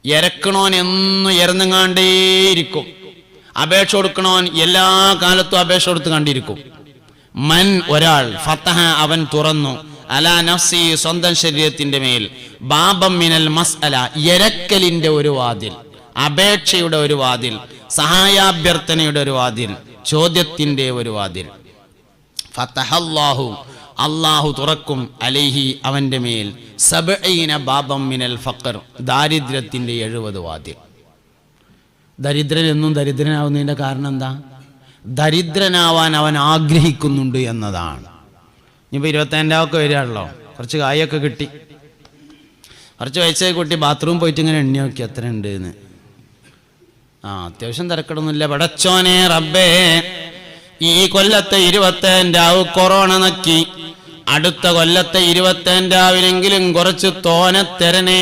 ഇരക്കണോൻ എന്നും ഇരന്നുകാണ്ടേയിരിക്കും. അപേക്ഷ കൊടുക്കണോൻ എല്ലാ കാലത്തും അപേക്ഷ കൊടുത്ത് കണ്ടിരിക്കും. മൻ ഒരാൾ ഫതഹ അവൻ തുറന്നു അലാ നഫ്സി സ്വന്തം ശരീരത്തിന്റെ മേൽ ബാബം മിനൽ മസ്അല ഇരക്കലിന്റെ ഒരു വാതിൽ, അപേക്ഷയുടെ ഒരു വാതിൽ, സഹായാഭ്യർത്ഥനയുടെ ഒരു വാതിൽ, ചോദ്യത്തിന്റെ ഒരു വാതിൽ. ഫതഹല്ലാഹു അല്ലാഹു തുറക്കും അലൈഹി അവന്റെ മേൽ 70 ബാബം മിനൽ ഫഖർ ദാരിദ്ര്യത്തിന്റെ 70 വാതിൽ. ദരിദ്രൻ എന്നും ദരിദ്രനാവുന്നതിന്റെ കാരണം എന്താ? ദരിദ്രനാവാൻ അവൻ ആഗ്രഹിക്കുന്നുണ്ട് എന്നതാണ്. ഇനിയിപ്പോൾ 25 വരികയാണല്ലോ, കുറച്ച് കായൊക്കെ കിട്ടി, കുറച്ച് വയസ്സായി കുട്ടി ബാത്റൂം പോയിട്ട് ഇങ്ങനെ എണ്ണി നോക്കി എത്ര ഉണ്ട് എന്ന്. അത്യാവശ്യം തിരക്കിടൊന്നുമില്ല. പടച്ചോനെ റബ്ബേ, ഈ കൊല്ലത്തെ 25 കൊറോണ നക്കി, അടുത്ത കൊല്ലത്തെ 25 കുറച്ച് തോനെ തരണേ.